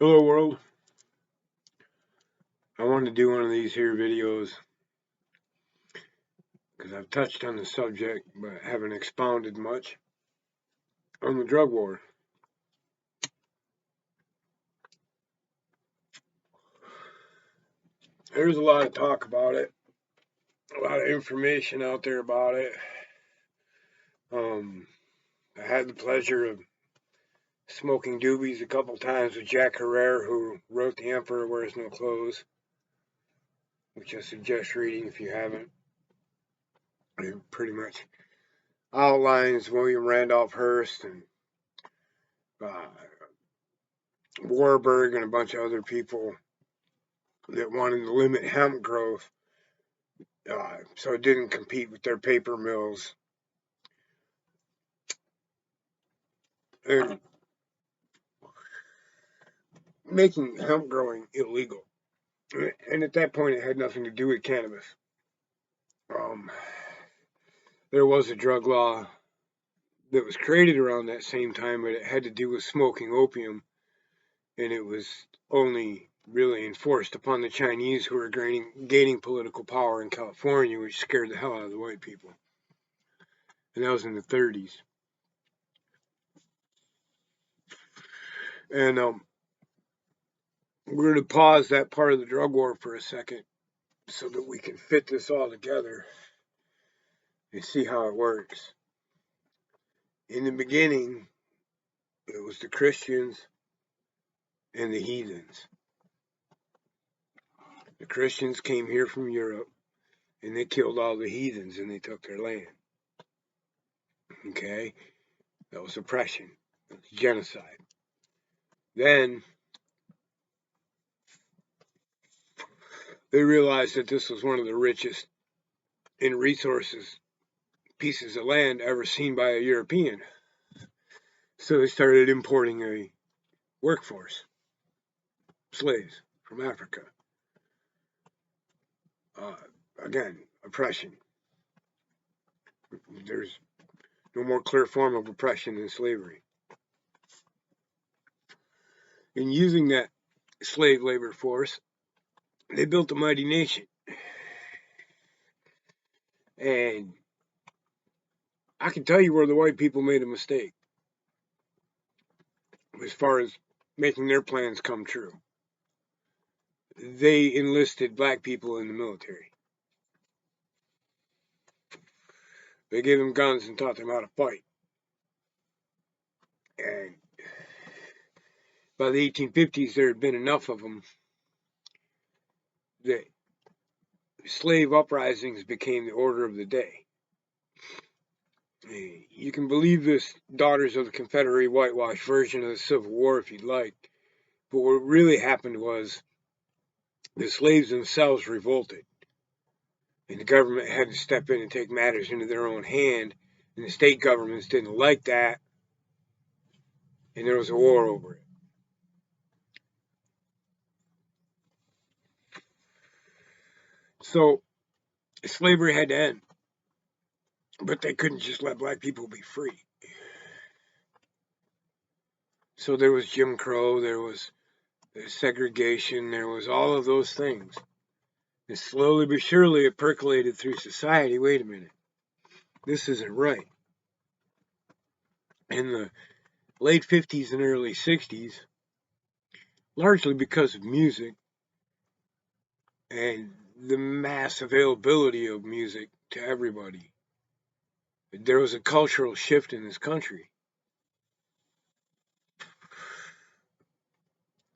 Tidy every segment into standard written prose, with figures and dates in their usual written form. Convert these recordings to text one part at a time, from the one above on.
Hello world. I wanted to do one of these here videos because I've touched on the subject but haven't expounded much on the drug war. There's a lot of talk about it, a lot of information out there about it. I had the pleasure of smoking doobies a couple times with Jack Herrera, who wrote The Emperor Wears No Clothes, which I suggest reading if you haven't. It pretty much outlines William Randolph Hearst and uh, Warburg and a bunch of other people that wanted to limit hemp growth so it didn't compete with their paper mills. And making hemp growing illegal. And at that point, it had nothing to do with cannabis. Um, there was a drug law that was created around that same time, but it had to do with smoking opium, and it was only really enforced upon the Chinese who were gaining political power in California, which scared the hell out of the white people. And that was in the 30s. And we're going to pause that part of the drug war for a second so that we can fit this all together and see how it works. In the beginning, it was the Christians and the heathens. The Christians came here from Europe and they killed all the heathens and they took their land. Okay? That was oppression. That was genocide. Then they realized that this was one of the richest in resources pieces of land ever seen by a European. So they started importing a workforce, slaves from Africa. Again, oppression. There's no more clear form of oppression than slavery. In using that slave labor force, they built a mighty nation. And I can tell you where the white people made a mistake as far as making their plans come true. They enlisted black people in the military. They gave them guns and taught them how to fight. And by the 1850s, there had been enough of them that slave uprisings became the order of the day. You can believe this Daughters of the Confederate whitewash version of the Civil War if you'd like, but what really happened was the slaves themselves revolted, and the government had to step in and take matters into their own hand, and the state governments didn't like that, and there was a war over it. So slavery had to end, but they couldn't just let black people be free. So there was Jim Crow, there was segregation, there was all of those things. And slowly but surely it percolated through society. Wait a minute, this isn't right. In the late 50s and early 60s, largely because of music and the mass availability of music to everybody, there was a cultural shift in this country.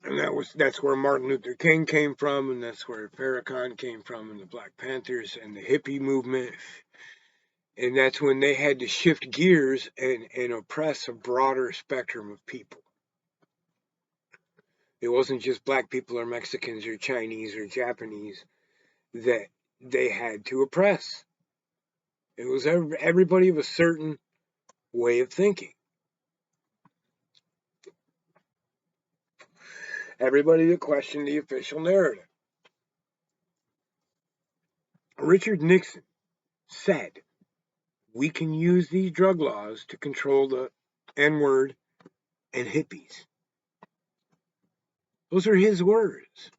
And that's where Martin Luther King came from, and that's where Farrakhan came from, and the Black Panthers and the hippie movement. And that's when they had to shift gears and oppress a broader spectrum of people. It wasn't just black people or Mexicans or Chinese or Japanese that they had to oppress. It was everybody of a certain way of thinking. Everybody that questioned the official narrative. Richard Nixon said, we can use these drug laws to control the N-word and hippies. Those are his words.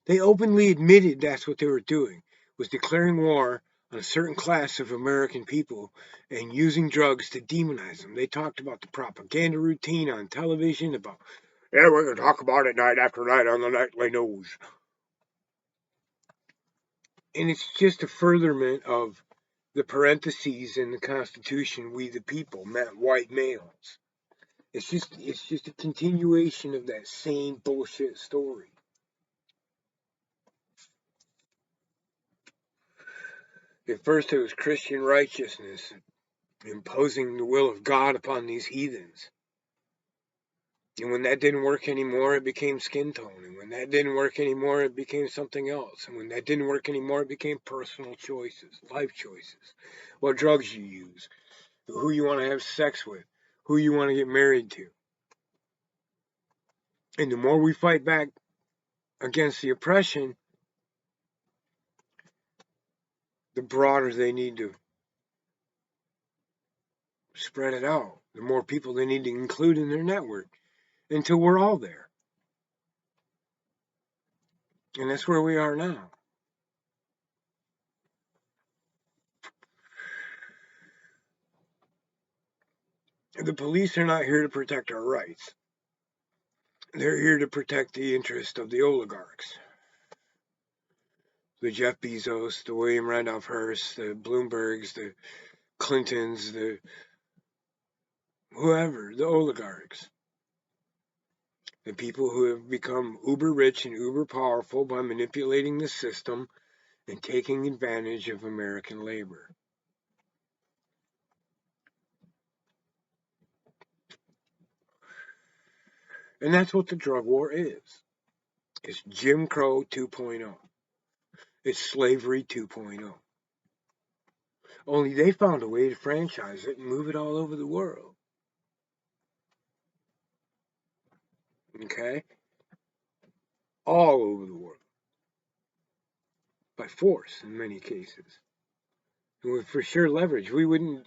They openly admitted that's what they were doing, was declaring war on a certain class of American people and using drugs to demonize them. They talked about the propaganda routine on television, about, yeah, we're going to talk about it night after night on the nightly news. And it's just a furtherment of the parentheses in the Constitution, we the people, meant white males. It's just a continuation of that same bullshit story. At first it was Christian righteousness, imposing the will of God upon these heathens. And when that didn't work anymore, it became skin tone. And when that didn't work anymore, it became something else. And when that didn't work anymore, it became personal choices, life choices. What drugs you use, who you want to have sex with, who you want to get married to. And the more we fight back against the oppression, the broader they need to spread it out. The more people they need to include in their network until we're all there. And that's where we are now. The police are not here to protect our rights. They're here to protect the interest of the oligarchs. The Jeff Bezos, the William Randolph Hearst, the Bloombergs, the Clintons, the whoever, the oligarchs. The people who have become uber rich and uber powerful by manipulating the system and taking advantage of American labor. And that's what the drug war is. It's Jim Crow 2.0. It's slavery 2.0. Only they found a way to franchise it and move it all over the world. Okay? All over the world. By force, in many cases. And with for sure leverage. We wouldn't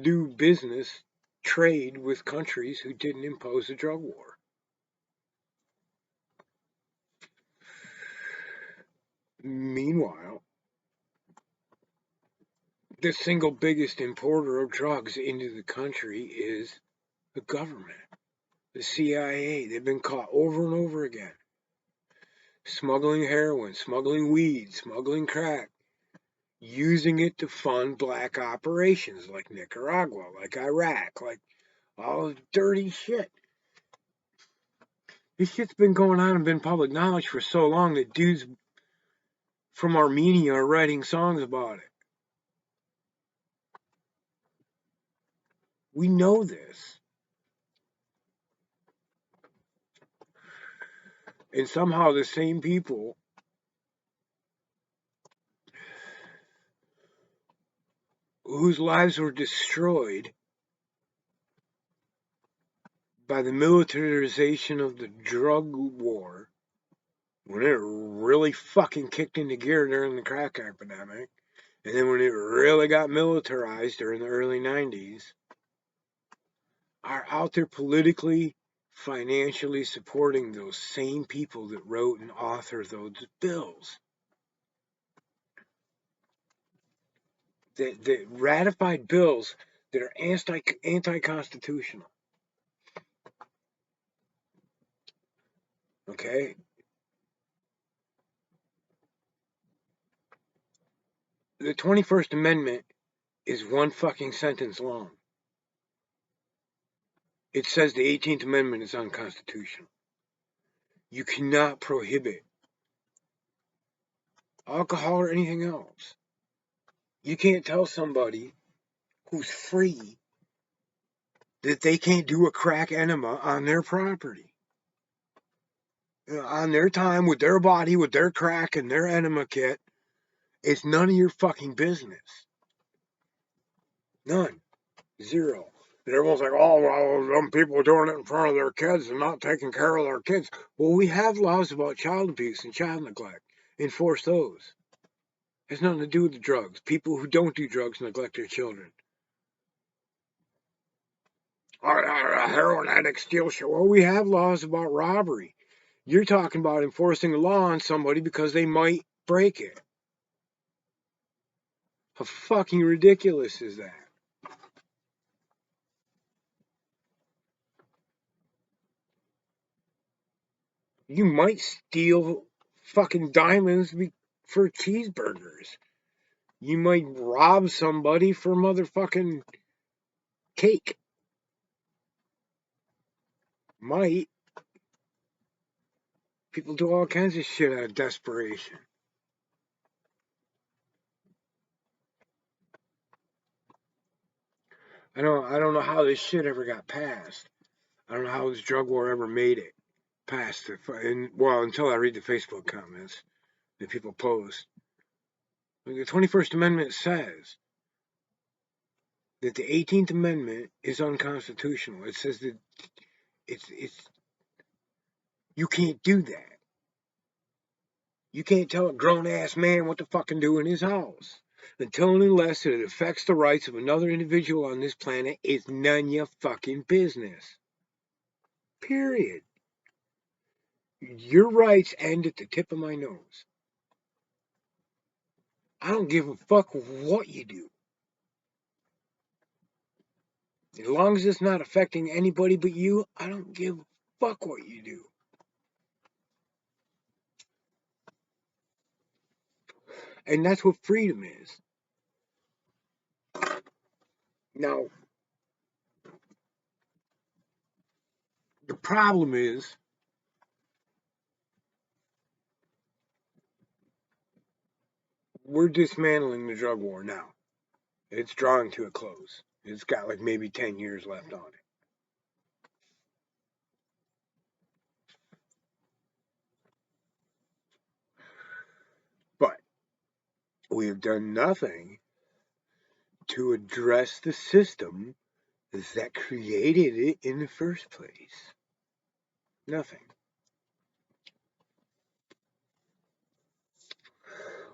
do business, trade with countries who didn't impose a drug war. Meanwhile, the single biggest importer of drugs into the country is the government. The CIA. They've been caught over and over again. Smuggling heroin, smuggling weed, smuggling crack, using it to fund black operations like Nicaragua, like Iraq, like all dirty shit. This shit's been going on and been public knowledge for so long that dudes from Armenia are writing songs about it. We know this. And somehow the same people whose lives were destroyed by the militarization of the drug war, when it really fucking kicked into gear during the crack epidemic, and then when it really got militarized during the early 90s, are out there politically, financially supporting those same people that wrote and authored those bills. That ratified bills that are anti-constitutional. Okay? The 21st Amendment is one fucking sentence long. It says the 18th Amendment is unconstitutional. You cannot prohibit alcohol or anything else. You can't tell somebody who's free that they can't do a crack enema on their property. On their time, with their body, with their crack and their enema kit. It's none of your fucking business. None. Zero. And everyone's like, oh, well, some people are doing it in front of their kids and not taking care of their kids. Well, we have laws about child abuse and child neglect. Enforce those. It has nothing to do with the drugs. People who don't do drugs neglect their children. A heroin addict steals shit. Well, we have laws about robbery. You're talking about enforcing a law on somebody because they might break it. How fucking ridiculous is that? You might steal fucking diamonds for cheeseburgers. You might rob somebody for motherfucking cake. Might. People do all kinds of shit out of desperation. I don't know how this shit ever got passed. I don't know how this drug war ever made it past it. And, well, until I read the Facebook comments that people post. The 21st Amendment says that the 18th Amendment is unconstitutional. It says that it's you can't do that. You can't tell a grown ass man what to fucking do in his house. Until and unless it affects the rights of another individual on this planet, it's none of your fucking business. Period. Your rights end at the tip of my nose. I don't give a fuck what you do. As long as it's not affecting anybody but you, I don't give a fuck what you do. And that's what freedom is. Now, the problem is, we're dismantling the drug war now. It's drawing to a close. It's got like maybe 10 years left on it. But we have done nothing to address the system that created it in the first place. Nothing.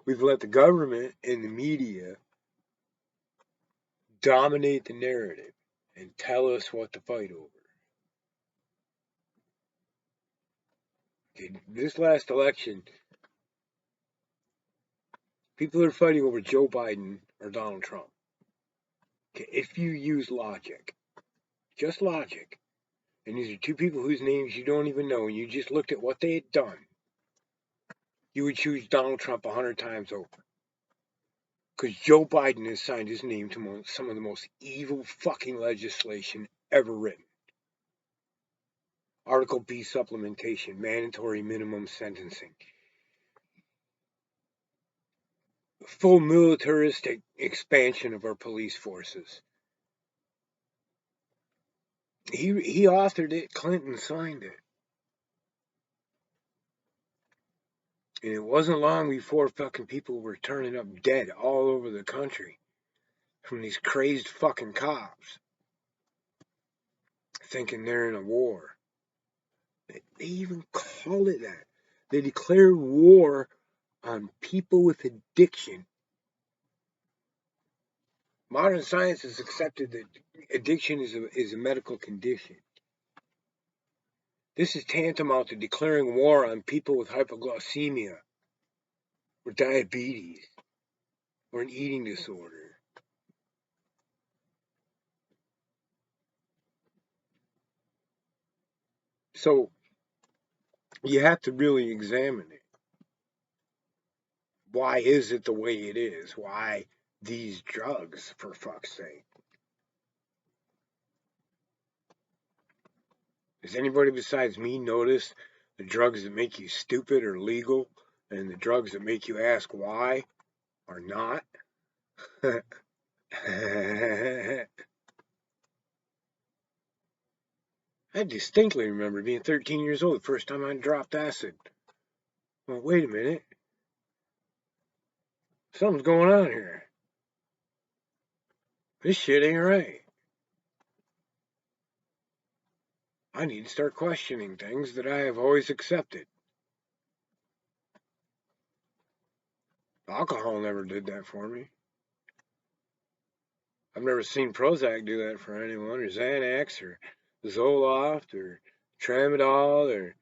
We've let the government and the media dominate the narrative and tell us what to fight over. This last election, people are fighting over Joe Biden or Donald Trump. If you use logic, just logic, and these are two people whose names you don't even know, and you just looked at what they had done, you would choose Donald Trump 100 times over. Because Joe Biden has signed his name to some of the most evil fucking legislation ever written. Article B supplementation, mandatory minimum sentencing, full militaristic expansion of our police forces. He authored it, Clinton signed it. And it wasn't long before fucking people were turning up dead all over the country from these crazed fucking cops thinking they're in a war. They even call it that. They declared war on people with addiction. Modern science has accepted that addiction is a medical condition. This is tantamount to declaring war on people with hypoglycemia or diabetes or an eating disorder. So you have to really examine it. Why is it the way it is? Why these drugs, for fuck's sake? Has anybody besides me noticed the drugs that make you stupid are legal and the drugs that make you ask why are not? I distinctly remember being 13 years old the first time I dropped acid. Well, wait a minute. Something's going on here. This shit ain't right. I need to start questioning things that I have always accepted. Alcohol never did that for me. I've never seen Prozac do that for anyone, or Xanax, or Zoloft, or Tramadol, or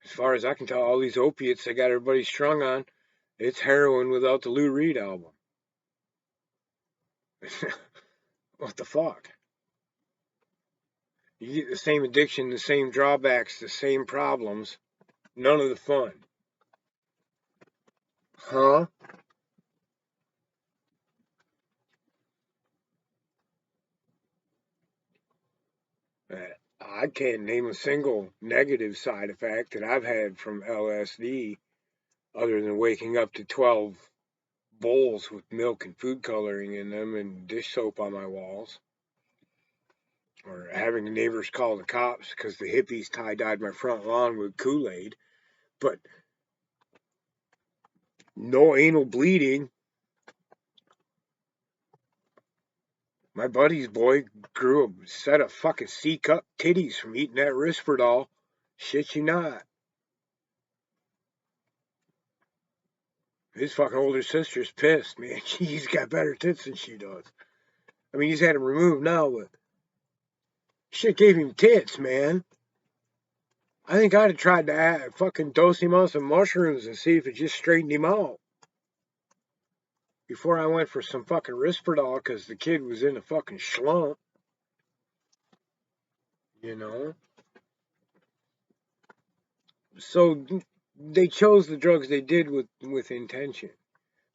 as far as I can tell, all these opiates they got everybody strung on, it's heroin without the Lou Reed album. What the fuck? You get the same addiction, the same drawbacks, the same problems, none of the fun. Huh? I can't name a single negative side effect that I've had from LSD other than waking up to 12 bowls with milk and food coloring in them and dish soap on my walls. Or having the neighbors call the cops because the hippies tie-dyed my front lawn with Kool-Aid. But no anal bleeding. My buddy's boy grew a set of fucking C-cup titties from eating that Risperdal. Shit you not. His fucking older sister's pissed, man. He's got better tits than she does. I mean, he's had them removed now, but shit gave him tits, man. I think I'd have tried to fucking dose him on some mushrooms and see if it just straightened him out. Before I went for some fucking Risperdal because the kid was in a fucking slump. You know? So they chose the drugs they did with intention.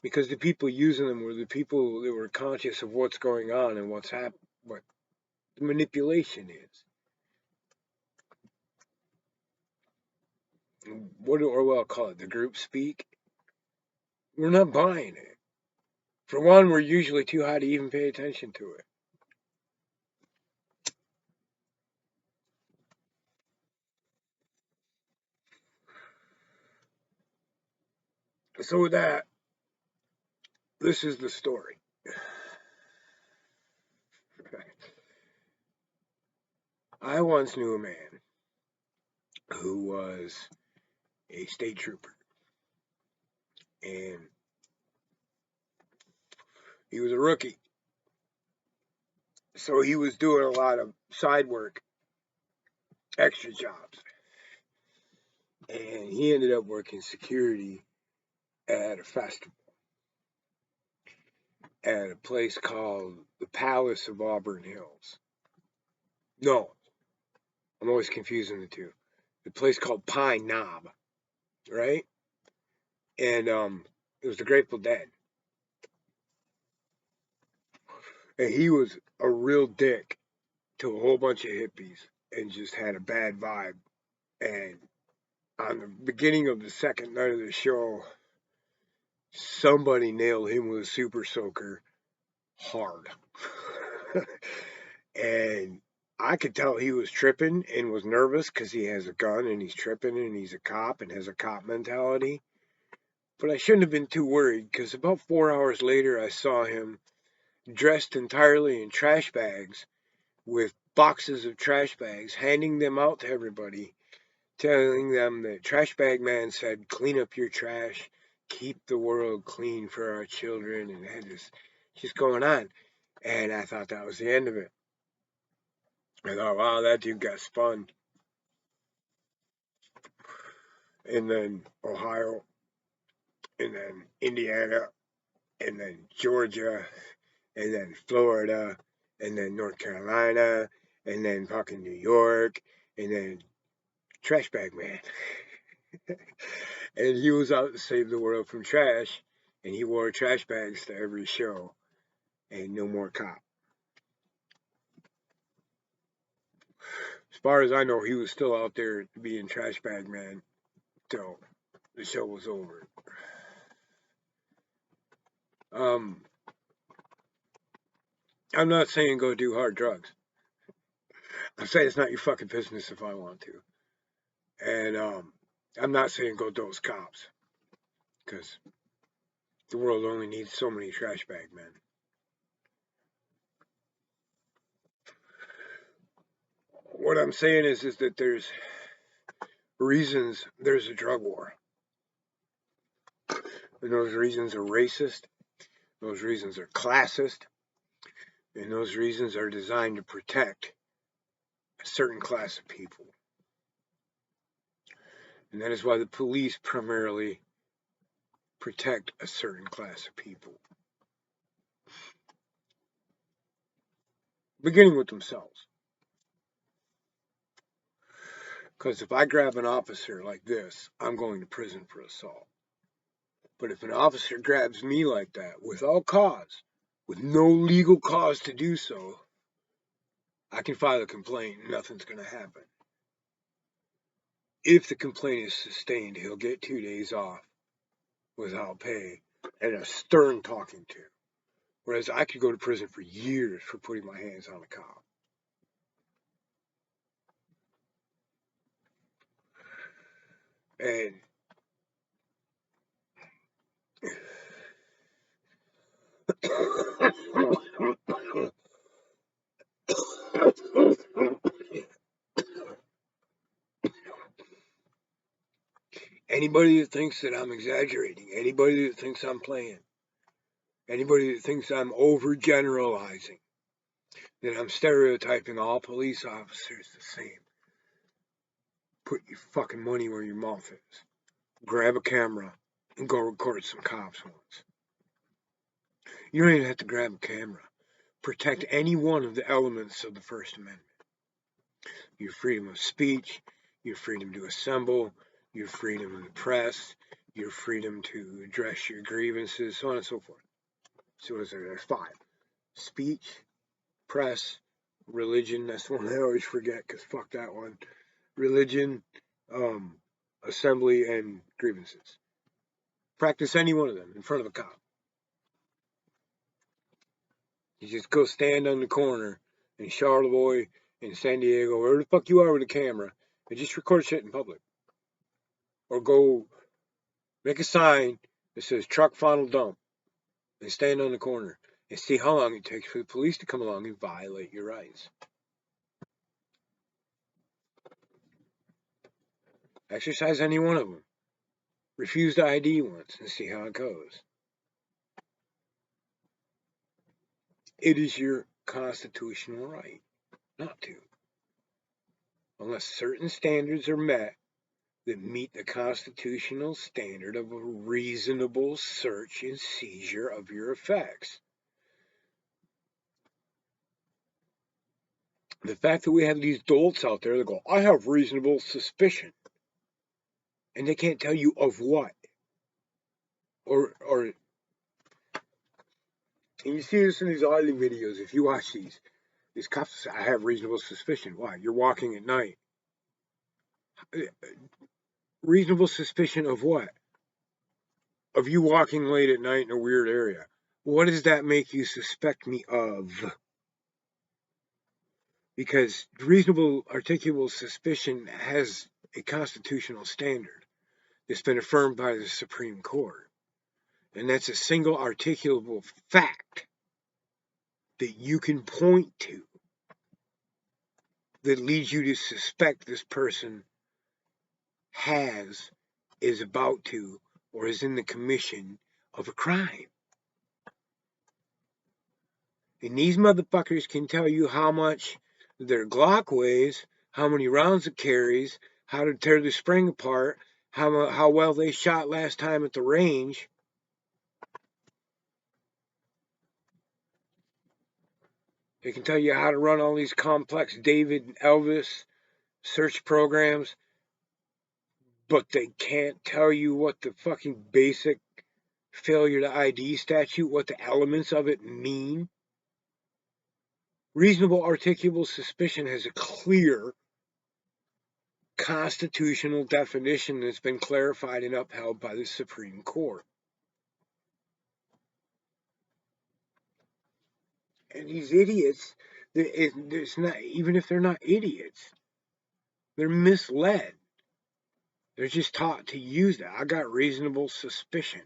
Because the people using them were the people that were conscious of what's going on and what the manipulation is. What do Orwell call it? The group speak? We're not buying it. For one, we're usually too high to even pay attention to it. So with that, this is the story. I once knew a man who was a state trooper. And he was a rookie. So he was doing a lot of side work, extra jobs. And he ended up working security at a festival at a place called the Palace of Auburn Hills. No, I'm always confusing the two. The place called Pine Knob, right? And it was the Grateful Dead. And he was a real dick to a whole bunch of hippies and just had a bad vibe. And on the beginning of the second night of the show, somebody nailed him with a super soaker hard. And I could tell he was tripping and was nervous because he has a gun and he's tripping and he's a cop and has a cop mentality. But I shouldn't have been too worried because about 4 hours later, I saw him dressed entirely in trash bags with boxes of trash bags, handing them out to everybody, telling them that Trash Bag Man said, clean up your trash, keep the world clean for our children, and had this just going on. And I thought that was the end of it. I thought, wow, that dude got spun. And then Ohio, and then Indiana, and then Georgia, and then Florida, and then North Carolina, and then fucking New York, and then Trash Bag Man. And he was out to save the world from trash, and he wore trash bags to every show, and no more cop. As far as I know, he was still out there being Trash Bag Man till the show was over. I'm not saying go do hard drugs. I'm saying it's not your fucking business if I want to. And I'm not saying go dose cops, because the world only needs so many trash bag men. What I'm saying is that there's reasons there's a drug war. And those reasons are racist, Those reasons are classist, and those reasons are designed to protect a certain class of people. And that is why the police primarily protect a certain class of people, beginning with themselves. Because if I grab an officer like this, I'm going to prison for assault. But if an officer grabs me like that without cause, with no legal cause to do so, I can file a complaint and nothing's going to happen. If the complaint is sustained, he'll get 2 days off without pay and a stern talking to. Whereas I could go to prison for years for putting my hands on a cop. And anybody that thinks that I'm exaggerating, anybody that thinks I'm playing, anybody that thinks I'm overgeneralizing, that I'm stereotyping all police officers the same, put your fucking money where your mouth is. Grab a camera and go record some cops once. You don't even have to grab a camera. Protect any one of the elements of the First Amendment. Your freedom of speech, your freedom to assemble, your freedom of the press, your freedom to address your grievances, so on and so forth. So what is there? There's 5. Speech, press, religion, that's the one I always forget because fuck that one. Religion, assembly, and grievances. Practice any one of them in front of a cop. You just go stand on the corner in Charlevoix, in San Diego, wherever the fuck you are with a camera, and just record shit in public. Or go make a sign that says truck final dump and stand on the corner and see how long it takes for the police to come along and violate your rights. Exercise any one of them. Refuse to ID once and see how it goes. It is your constitutional right not to. Unless certain standards are met that meet the constitutional standard of a reasonable search and seizure of your effects. The fact that we have these dolts out there that go, I have reasonable suspicion, and they can't tell you of what. Or and you see this in these oily videos, if you watch these cops say, I have reasonable suspicion. Why? You're walking at night. Reasonable suspicion of what? Of you walking late at night in a weird area. What does that make you suspect me of? Because reasonable articulable suspicion has a constitutional standard that's been affirmed by the Supreme Court. And that's a single articulable fact that you can point to that leads you to suspect this person is about to, or is in the commission of a crime. And these motherfuckers can tell you how much their Glock weighs, how many rounds it carries, how to tear the spring apart, how well they shot last time at the range. They can tell you how to run all these complex David and Elvis search programs, but they can't tell you what the fucking basic failure to ID statute, what the elements of it mean. Reasonable articulable suspicion has a clear constitutional definition that's been clarified and upheld by the Supreme Court. And these idiots, it's not, even if they're not idiots, they're misled. They're just taught to use that. I got reasonable suspicion.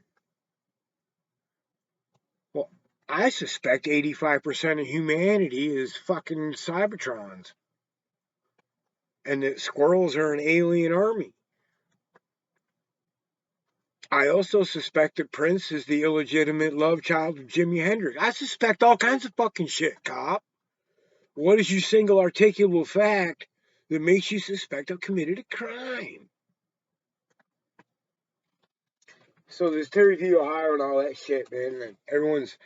Well, I suspect 85% of humanity is fucking Cybertrons. And that squirrels are an alien army. I also suspect that Prince is the illegitimate love child of Jimi Hendrix. I suspect all kinds of fucking shit, cop. What is your single articulable fact that makes you suspect I've committed a crime? So this Terry V. Ohio and all that shit, man, and everyone's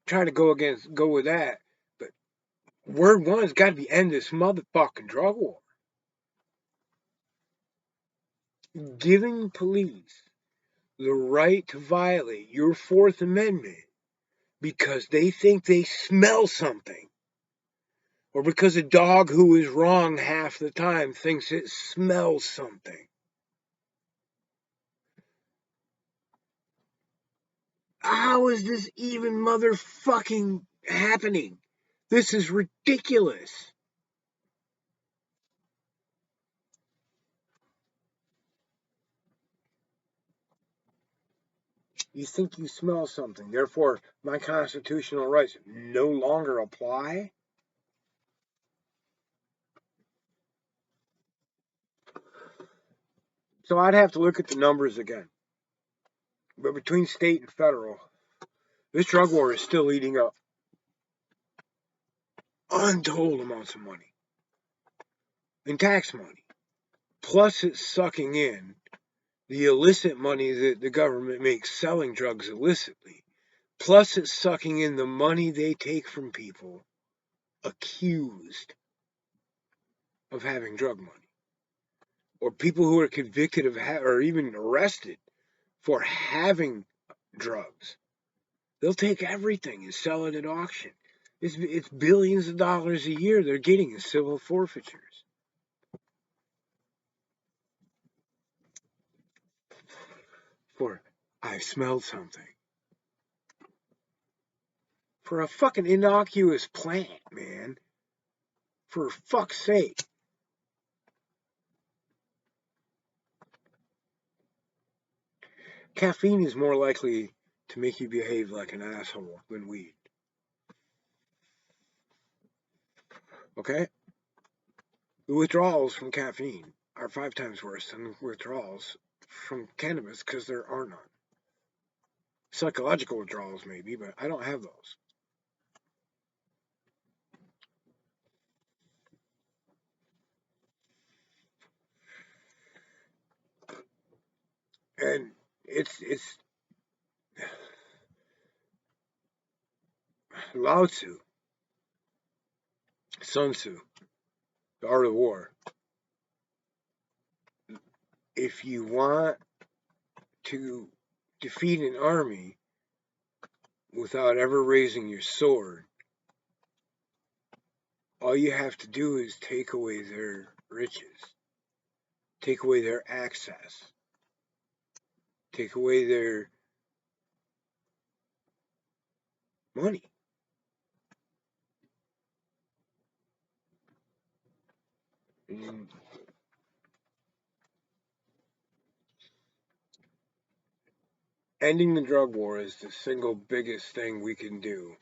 trying to go with that. But word one's got to be end this motherfucking drug war. Giving police the right to violate your Fourth Amendment because they think they smell something, or because a dog who is wrong half the time thinks it smells something. How is this even motherfucking happening? This is ridiculous. You think you smell something, therefore my constitutional rights no longer apply? So I'd have to look at the numbers again. But between state and federal, this drug war is still eating up untold amounts of money in tax money. Plus, it's sucking in the illicit money that the government makes selling drugs illicitly. Plus, it's sucking in the money they take from people accused of having drug money, or people who are convicted of or even arrested for having drugs. They'll take everything and sell it at auction. It's billions of dollars a year they're getting in civil forfeitures. For I smelled something. For a fucking innocuous plant, man. For fuck's sake. Caffeine is more likely to make you behave like an asshole than weed. Okay? The withdrawals from caffeine are 5 times worse than withdrawals from cannabis because there are none. Psychological withdrawals, maybe, but I don't have those. And it's Lao Tzu, Sun Tzu, The Art of War. If you want to defeat an army without ever raising your sword, all you have to do is take away their riches, take away their access, take away their money. And ending the drug war is the single biggest thing we can do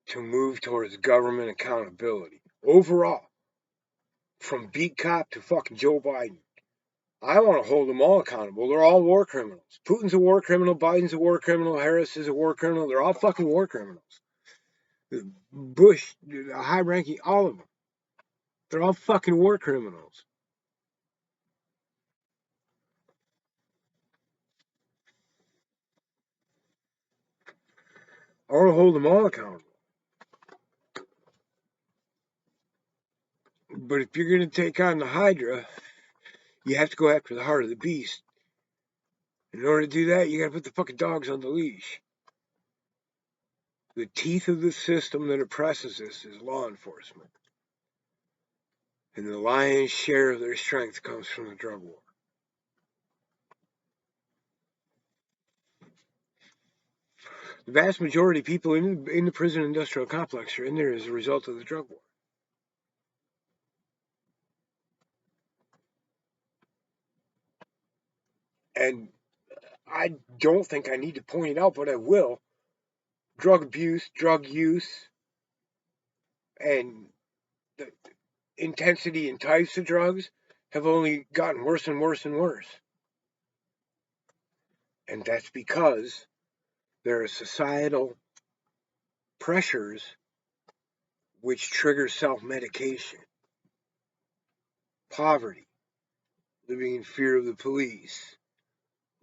to move towards government accountability. Overall, from beat cop to fucking Joe Biden, I want to hold them all accountable. They're all war criminals. Putin's a war criminal. Biden's a war criminal. Harris is a war criminal. They're all fucking war criminals. Bush, the high ranking, all of them. They're all fucking war criminals. I want to hold them all accountable. But if you're going to take on the Hydra, you have to go after the heart of the beast. In order to do that, you got to put the fucking dogs on the leash. The teeth of the system that oppresses us is law enforcement. And the lion's share of their strength comes from the drug war. The vast majority of people in the prison industrial complex are in there as a result of the drug war. And I don't think I need to point it out, but I will. Drug abuse, drug use, and the intensity and types of drugs have only gotten worse and worse and worse. And that's because there are societal pressures which trigger self-medication, poverty, living in fear of the police,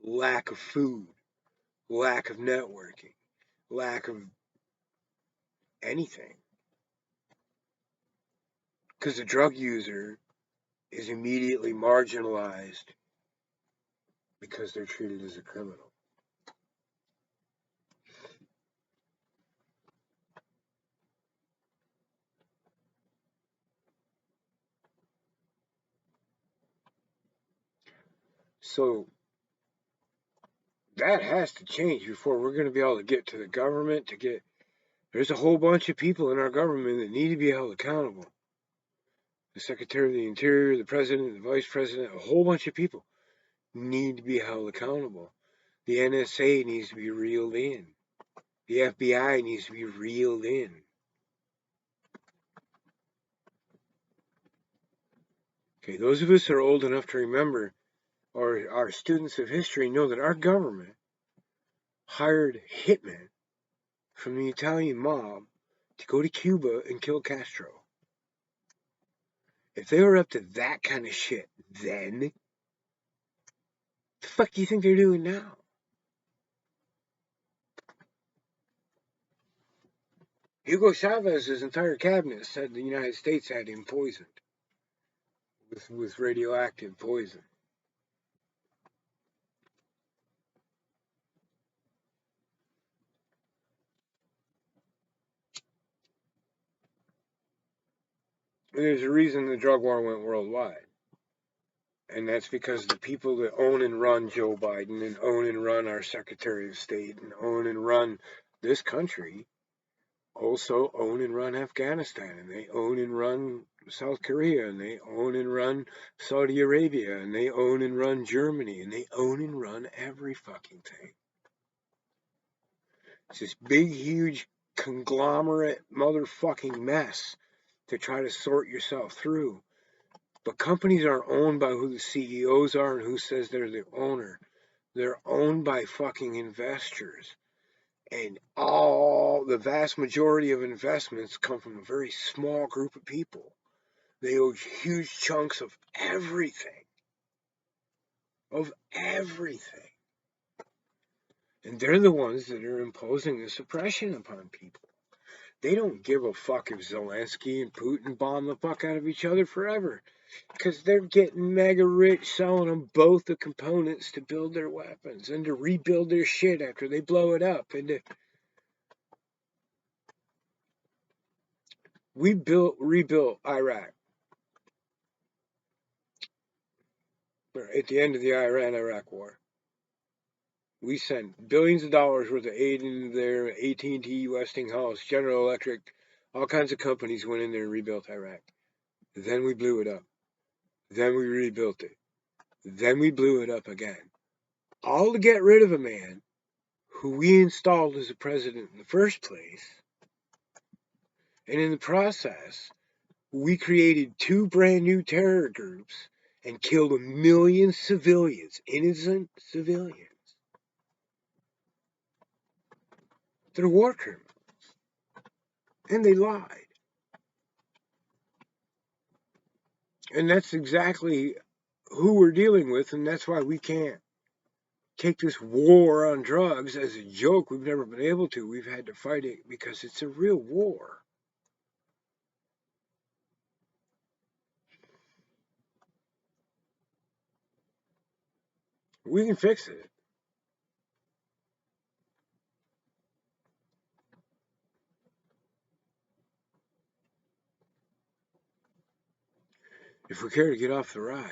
lack of food, lack of networking, lack of anything. Because the drug user is immediately marginalized because they're treated as a criminal. So that has to change before we're going to be able to get to the government to get. There's a whole bunch of people in our government that need to be held accountable. The Secretary of the Interior, the President, the Vice President, a whole bunch of people need to be held accountable. The NSA needs to be reeled in. The FBI needs to be reeled in. Okay, those of us that are old enough to remember, or are students of history, know that our government hired hitmen from the Italian mob to go to Cuba and kill Castro. If they were up to that kind of shit then, what the fuck do you think they're doing now? Hugo Chavez's entire cabinet said the United States had him poisoned with radioactive poison. And there's a reason the drug war went worldwide. And that's because the people that own and run Joe Biden and own and run our Secretary of State and own and run this country also own and run Afghanistan, and they own and run South Korea, and they own and run Saudi Arabia, and they own and run Germany, and they own and run every fucking thing. It's this big, huge conglomerate motherfucking mess to try to sort yourself through. But companies aren't owned by who the CEOs are and who says they're the owner. They're owned by fucking investors. And all the vast majority of investments come from a very small group of people. They own huge chunks of everything. Of everything. And they're the ones that are imposing the suppression upon people. They don't give a fuck if Zelensky and Putin bomb the fuck out of each other forever. Because they're getting mega rich selling them both the components to build their weapons and to rebuild their shit after they blow it up. And we rebuilt Iraq at the end of the Iran-Iraq war. We sent billions of dollars worth of aid into there. AT&T, Westinghouse, General Electric, all kinds of companies went in there and rebuilt Iraq. Then we blew it up. Then we rebuilt it. Then we blew it up again. All to get rid of a man who we installed as a president in the first place. And in the process, we created 2 brand new terror groups and killed 1 million civilians, innocent civilians. They're war criminals. And they lied. And that's exactly who we're dealing with, and that's why we can't take this war on drugs as a joke. We've never been able to. We've had to fight it because it's a real war. We can fix it. If we care to get off the ride.